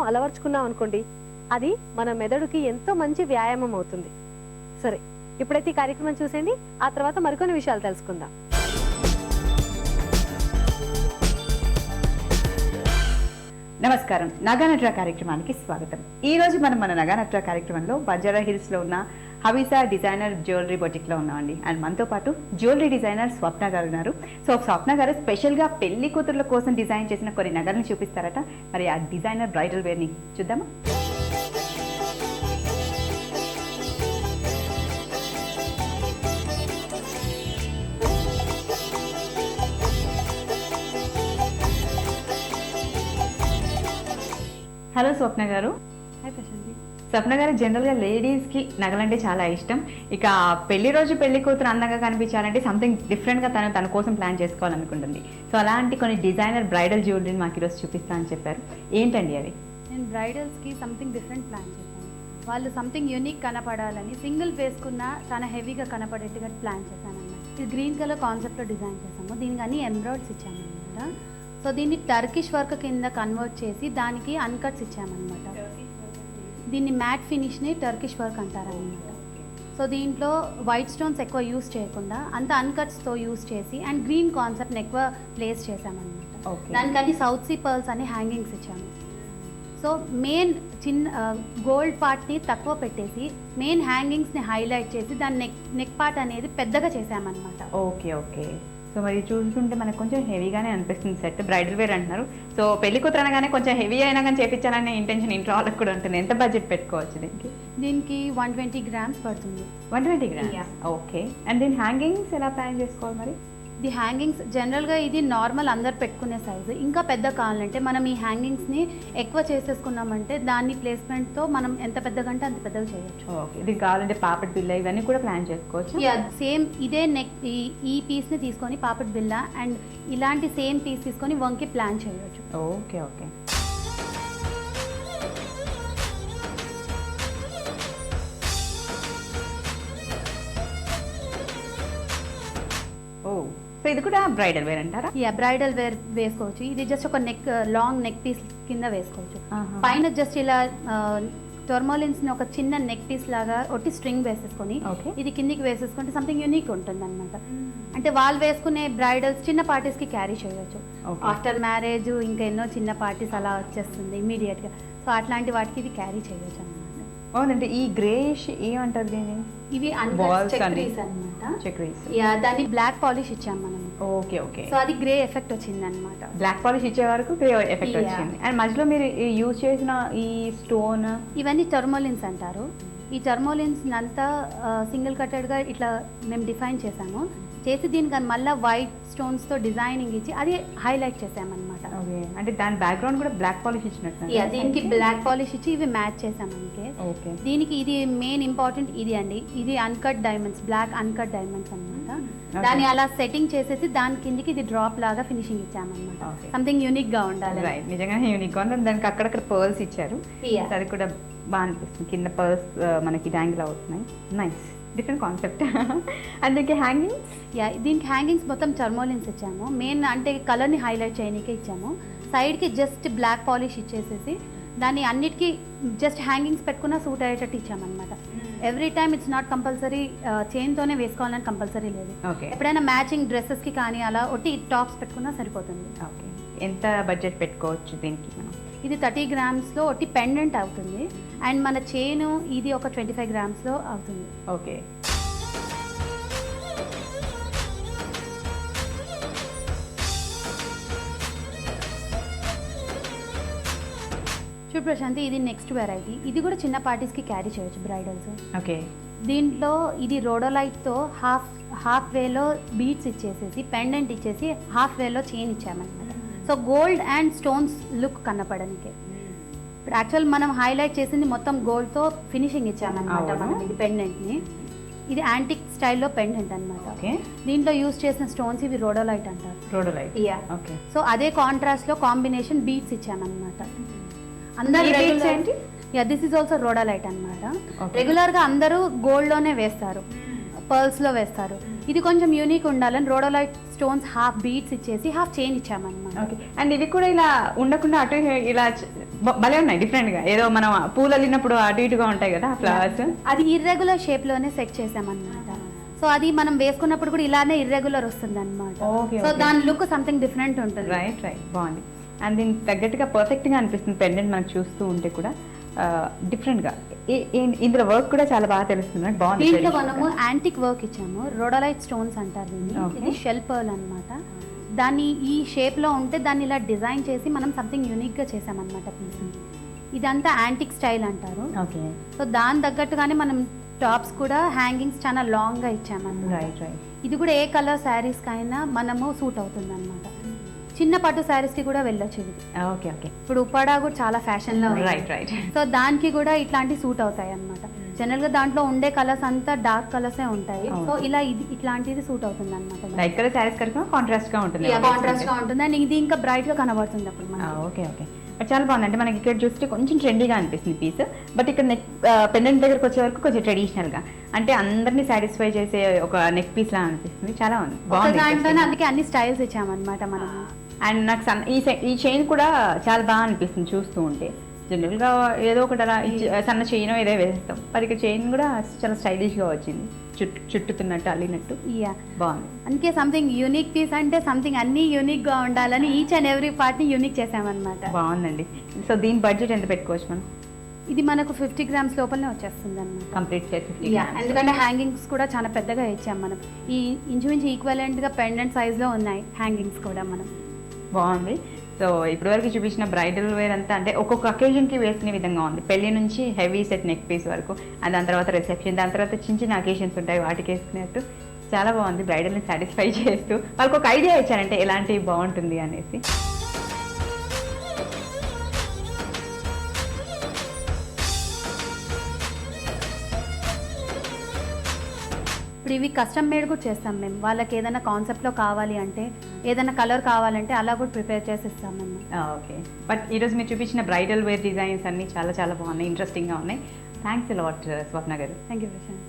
అలవర్చుకున్నాం అనుకోండి, అది మన మెదడుకి ఎంతో మంచి వ్యాయామం అవుతుంది. సరే, ఇప్పుడైతే ఈ కార్యక్రమం చూసేయండి, ఆ తర్వాత మరికొన్ని విషయాలు తెలుసుకుందాం. నమస్కారం, నగానట్రా కార్యక్రమానికి స్వాగతం. ఈ రోజు మనం మన నగానట్రా కార్యక్రమంలో బంజారా హిల్స్ లో ఉన్న హవీసా డిజైనర్ జ్యువెలరీ బొటిక్ లో ఉన్నామండి. అండ్ మనతో పాటు జ్యువెలరీ డిజైనర్ స్వప్న గారు ఉన్నారు. సో స్వప్న గారు స్పెషల్ గా పెళ్లి కూతుర్ల కోసం డిజైన్ చేసిన కొన్ని నగలను చూపిస్తారట. మరి ఆ డిజైనర్ బ్రైడల్ వేర్ ని చూద్దామా? హలో స్వప్న గారు. స్వప్న గారు జనరల్ గా లేడీస్ కి నగలంటే చాలా ఇష్టం. ఇక పెళ్లి రోజు పెళ్లి కూతురు అందంగా కనిపించాలంటే సంథింగ్ డిఫరెంట్ గా తన కోసం ప్లాన్ చేసుకోవాలనుకుంటుంది. సో అలాంటి కొన్ని డిజైనర్ బ్రైడల్ జ్యువెలరీని మాకు ఈరోజు చూపిస్తా అని చెప్పారు. ఏంటండి అవి? నేను బ్రైడల్స్ కి సంథింగ్ డిఫరెంట్ ప్లాన్ చేశాను. వాళ్ళు సంథింగ్ యూనిక్ కనపడాలని సింగిల్ వేసుకున్న చాలా హెవీగా కనపడేట్టుగా ప్లాన్ చేశాను అన్నమాట. ఇది గ్రీన్ కలర్ కాన్సెప్ట్ లో డిజైన్ చేసాము. దీనికి అన్ని ఎంబ్రాయిడ్స్ ఇచ్చాము అనమాట. సో దీన్ని టర్కిష్ వర్క్ కింద కన్వర్ట్ చేసి దానికి అన్కట్స్ ఇచ్చామన్నమాట. దీన్ని మ్యాట్ ఫినిష్ని టర్కిష్ వర్క్ అంటారనమాట. సో దీంట్లో వైట్ స్టోన్స్ ఎక్కువ యూస్ చేయకుండా అంత అన్కట్స్తో యూస్ చేసి అండ్ గ్రీన్ కాన్సెప్ట్ని ఎక్కువ ప్లేస్ చేసామన్నమాట. దానికని సౌత్ సీ పర్ల్స్ అని హ్యాంగింగ్స్ ఇచ్చాము. సో మెయిన్ గోల్డ్ పార్ట్ని తక్కువ పెట్టేసి మెయిన్ హ్యాంగింగ్స్ని హైలైట్ చేసి దాని నెక్ పార్ట్ అనేది పెద్దగా చేసామన్నమాట. Okay okay. సో మరి చూసుకుంటే మనకు కొంచెం హెవీగానే అనిపిస్తుంది సెట్. బ్రైడల్ వేర్ అంటున్నారు. సో పెళ్లి కూతురు అనగానే కొంచెం హెవీ అయినా కానీ చేయించాలనే ఇంటెన్షన్ ఇంట్లో వాళ్ళకి కూడా ఉంటుంది. ఎంత బడ్జెట్ పెట్టుకోవచ్చు దీనికి? దీనికి 120 grams పడుతుంది. 120 grams. ఓకే. అండ్ దీని హ్యాంగింగ్స్ ఎలా ప్లాన్ చేసుకోవాలి మరి? ది హ్యాంగింగ్స్ జనరల్గా ఇది నార్మల్ అందరు పెట్టుకునే సైజు. ఇంకా పెద్ద కావాలంటే మనం ఈ హ్యాంగింగ్స్ని ఎక్కువ చేసేసుకున్నామంటే దాన్ని ప్లేస్మెంట్తో మనం ఎంత పెద్దగా అంటే అంత పెద్దగా చేయొచ్చు. ఓకే. ఇది కావాలంటే పాపడ్ బిల్ల ఇవన్నీ కూడా ప్లాన్ చేసుకోవచ్చు. సేమ్ ఇదే నెక్ ఈ పీస్ని తీసుకొని పాపడ్ బిల్ల అండ్ ఇలాంటి సేమ్ పీస్ తీసుకొని వంకి ప్లాన్ చేయొచ్చు. Okay okay. సో ఇది కూడా బ్రైడల్ వేర్ అంటారా? బ్రైడల్ వేర్ వేసుకోవచ్చు. ఇది జస్ట్ ఒక లాంగ్ నెక్ పీస్ కింద వేసుకోవచ్చు. పైన జస్ట్ ఇలా టర్మోలిన్స్ ని ఒక చిన్న నెక్ పీస్ లాగా ఒట్టి స్ట్రింగ్ వేసేసుకొని ఇది కిందికి వేసేసుకుంటే సంథింగ్ యూనిక్ ఉంటుంది అనమాట. అంటే వాళ్ళు వేసుకునే బ్రైడల్స్ చిన్న పార్టీస్ కి క్యారీ చేయవచ్చు. ఆఫ్టర్ మ్యారేజ్ ఇంకా ఎన్నో చిన్న పార్టీస్ అలా వచ్చేస్తుంది ఇమీడియట్ గా. సో అట్లాంటి వాటికి ఇది క్యారీ చేయవచ్చు అనమాట. అవునంటే ఈ గ్రేష్ ఏమంటారు దీన్ని? ఇవి చక్రీస్ అన్నమాట. దాన్ని బ్లాక్ పాలిష్ ఇచ్చాం మనం. Okay okay. సో అది గ్రే ఎఫెక్ట్ వచ్చింది అనమాట. బ్లాక్ పాలిష్ ఇచ్చే వరకు గ్రే ఎఫెక్ట్ వచ్చింది. అండ్ మధ్యలో మీరు యూజ్ చేసిన ఈ స్టోన్ ఇవన్నీ టర్మోలిన్స్ అంటారు. ఈ టర్మోలిన్స్ అంతా సింగిల్ కటెడ్ గా ఇట్లా మేము డిఫైన్ చేసాము. చేసి దీనికి మళ్ళీ వైట్ స్టోన్స్ తో డిజైనింగ్ ఇచ్చి అది హైలైట్ చేసామన్నమాట. అంటే దాని బ్యాక్గ్రౌండ్ కూడా బ్లాక్ పాలిష్ ఇచ్చినట్టు. దీనికి బ్లాక్ పాలిష్ ఇచ్చి ఇవి మ్యాచ్ చేసామంటే. దీనికి ఇది మెయిన్ ఇంపార్టెంట్ ఇది అండి. ఇది uncut diamonds, black uncut diamonds అనమాట. దాన్ని అలా సెట్టింగ్ చేసేసి దాని కిందికి ఇది డ్రాప్ లాగా ఫినిషింగ్ ఇచ్చామన్నమాట. సంథింగ్ యూనిక్ గా ఉండాలి. నిజంగానే యూనిక్ గా ఉంది. దానికి అక్కడక్కడ పర్ల్స్ ఇచ్చారు. అది కూడా బాగా అనిపిస్తుంది. కింద పర్ల్స్ మనకి డాంగిల్ అవుతున్నాయి. Nice different concept. అందుకే హ్యాంగింగ్స్ దీనికి హ్యాంగింగ్స్ మొత్తం టర్మోలిన్స్ ఇచ్చాము. మెయిన్ అంటే కలర్ని హైలైట్ చేయడానికే ఇచ్చాము. సైడ్కి జస్ట్ బ్లాక్ పాలిష్ ఇచ్చేసేసి దాన్ని అన్నిటికీ జస్ట్ హ్యాంగింగ్స్ పెట్టుకున్న సూట్ అయ్యేటట్టు ఇచ్చామన్నమాట. Every time it's not compulsory చైన్తోనే వేసుకోవాలని కంపల్సరీ లేదు. ఎప్పుడైనా మ్యాచింగ్ డ్రెస్సెస్కి కానీ అలా ఒట్టి టాప్స్ పెట్టుకున్నా సరిపోతుంది. ఓకే. ఎంత బడ్జెట్ పెట్టుకోవచ్చు దీనికి మనం? ఇది 30 grams ఒట్టి పెండెంట్ అవుతుంది. అండ్ మన చైన్ ఇది ఒక 25 grams అవుతుంది. ఓకే. చూడు ప్రశాంతి, ఇది నెక్స్ట్ వెరైటీ. ఇది కూడా చిన్న పార్టీస్కి క్యారీ చేయొచ్చు బ్రైడల్స్. ఓకే. దీంట్లో ఇది రోడోలైట్తో హాఫ్ వేలో బీడ్స్ ఇచ్చేసేసి పెండెంట్ ఇచ్చేసి హాఫ్ వేలో చైన్ ఇచ్చామన్నమాట. So gold and stones look కనపడడానికి. ఇప్పుడు యాక్చువల్ మనం హైలైట్ చేసింది మొత్తం గోల్డ్తో ఫినిషింగ్ ఇచ్చామన్నమాట మనం ఇది పెండెంట్ని. ఇది యాంటిక్ స్టైల్లో పెండెంట్ అనమాట. దీంట్లో యూజ్ చేసిన స్టోన్స్ ఇవి రోడోలైట్ అంటారు. రోడోలైట్. ఓకే. సో అదే కాంట్రాస్ట్ లో కాంబినేషన్ బీడ్స్ ఇచ్చామన్నమాట. అందరూ దిస్ ఇస్ ఆల్సో రోడోలైట్ అనమాట. రెగ్యులర్ గా అందరూ గోల్డ్ లోనే వేస్తారు, పర్ల్స్ లో వేస్తారు. ఇది కొంచెం యూనిక్ ఉండాలని రోడోలైట్ స్టోన్స్ హాఫ్ బీట్స్ ఇచ్చేసి హాఫ్ చైన్ ఇచ్చామన్నమాట. ఓకే, అండ్ ఇవి కూడా ఇలా ఉండకుండా అటు ఇలా భలే ఉన్నాయి డిఫరెంట్ గా, ఏదో మనం పూలు అల్లినప్పుడు అటు ఇటుగా ఉంటాయి కదా ఫ్లవర్స్. అది ఇర్రెగ్యులర్ షేప్ లోనే సెట్ చేసామన్నమాట. సో అది మనం వేసుకున్నప్పుడు కూడా ఇలానే ఇర్రెగ్యులర్ వస్తుంది అనమాట. Okay, so okay. దాని లుక్ సంథింగ్ డిఫరెంట్ ఉంటుంది. రైట్ బాగుంది. అండ్ దీనికి తగ్గట్టుగా పర్ఫెక్ట్ గా అనిపిస్తుంది పెండెంట్ మనకు చూస్తూ ఉంటే కూడా డిఫరెంట్ గా. ఇందులో వర్క్ కూడా చాలా బాగా తెలుస్తుంది, బాగుంది. దీంట్లో మనము యాంటిక్ వర్క్ ఇచ్చాము, రోడోలైట్ స్టోన్స్ అంటారు దీన్ని. Okay. ఇది షెల్ పర్ల్ అన్నమాట. దాన్ని ఈ షేప్ లో ఉంటే దాన్ని ఇలా డిజైన్ చేసి మనం సంథింగ్ యూనిక్ గా చేసామన్నమాట పీస్. ఇదంతా యాంటిక్ స్టైల్ అంటారు. ఓకే, సో దాని తగ్గట్టుగానే మనం టాప్స్ కూడా హ్యాంగింగ్స్ చాలా లాంగ్ గా ఇచ్చామన్నమాట. Right right. ఇది కూడా ఏ కలర్ శారీస్ కైనా మనము సూట్ అవుతుంది అనమాట. చిన్న పట్టు శారీస్ కి కూడా వెళ్ళొచ్చు ఇది. ఓకే ఓకే, ఇప్పుడు ఉప్పాడా కూడా చాలా ఫ్యాషన్ లో ఉంది. Right right. సో దానికి కూడా ఇట్లాంటి సూట్ అవుతాయి అన్నమాట. జనరల్ గా దాంట్లో ఉండే కలర్స్ అంతా డార్క్ కలర్స్ ఉంటాయి. అవును. సో ఇలా ఇది ఇట్లాంటిది సూట్ అవుతుంది అనమాట. లైట్ కలర్ శారీస్ కనుక కాంట్రాస్ట్ గా ఉంటుంది. కాంట్రాస్ట్ గా ఉంటుంది అండ్ ఇది ఇంకా బ్రైట్ గా కనబడుతుంది అప్పుడు మనకి. ఓకే ఓకే, బట్ చాలా బాగుంది. అంటే మనకి ఇక్కడ చూస్తే కొంచెం ట్రెండీగా అనిపిస్తుంది పీస్, బట్ ఇక్కడ నెక్ పెండెంట్ దగ్గరకు వచ్చే వరకు కొంచెం ట్రెడిషనల్ గా, అంటే అందరినీ సాటిస్ఫై చేసే ఒక నెక్ పీస్ లా అనిపిస్తుంది. చాలా బాగుంది. దాంట్లోనే అందుకే అన్ని స్టైల్స్ ఇచ్చామన్నమాట మనం. అండ్ నాకు ఈ చైన్ కూడా చాలా బాగా అనిపిస్తుంది చూస్తూ ఉంటే. జనరల్గా ఏదో ఒకటి అలా సన్న చైన్ ఏదో వేస్తాం, మరి ఇక్కడ చైన్ కూడా చాలా స్టైలిష్గా వచ్చింది, చుట్టుతున్నట్టు అల్లినట్టు. యా, బాగుంది. అందుకే సంథింగ్ యూనిక్ పీస్ అంటే సంథింగ్ అన్ని యూనిక్ గా ఉండాలని ఈచ్ అండ్ ఎవ్రీ పార్ట్ ని యూనిక్ చేసామన్నమాట. బాగుందండి. సో దీని బడ్జెట్ ఎంత పెట్టుకోవచ్చు మనం? ఇది మనకు 50 గ్రామ్స్ లోపలనే వచ్చేస్తుంది అనమాట. Complete set 50 grams. ఎందుకంటే హ్యాంగింగ్స్ కూడా చాలా పెద్దగా ఇచ్చాం మనం. ఈ ఇంచుమించు ఈక్వలెంట్ గా పెండెంట్ సైజ్ లో ఉన్నాయి హ్యాంగింగ్స్ కూడా మనం. బాగుంది. సో ఇప్పటివరకు చూపించిన బ్రైడల్ వేర్ అంతా అంటే ఒక్కొక్క అకేషన్కి వేసుకునే విధంగా ఉంది. పెళ్లి నుంచి హెవీ సెట్ నెక్ పీస్ వరకు, అండ్ దాని తర్వాత రిసెప్షన్, దాని తర్వాత చిన్న చిన్న అకేషన్స్ ఉంటాయి వాటికి వేసుకునేట్టు చాలా బాగుంది. బ్రైడల్ని సాటిస్ఫై చేస్తూ వాళ్ళకి ఒక ఐడియా ఇచ్చారంటే ఎలాంటివి బాగుంటుంది అనేసి. ఇప్పుడు ఇవి కస్టమ్ మేడ్ కూడా చేస్తాం మేము. వాళ్ళకి ఏదైనా కాన్సెప్ట్లో కావాలి అంటే, ఏదైనా కలర్ కావాలంటే అలా కూడా ప్రిపేర్ చేసి ఇస్తాం మేము. ఓకే, బట్ ఈరోజు మీరు చూపించిన బ్రైడల్ వేర్ డిజైన్స్ అన్నీ చాలా చాలా బాగున్నాయి, ఇంట్రెస్టింగ్గా ఉన్నాయి. థ్యాంక్స్ అలాట్ స్వప్న గారు. Thank you Prashanth.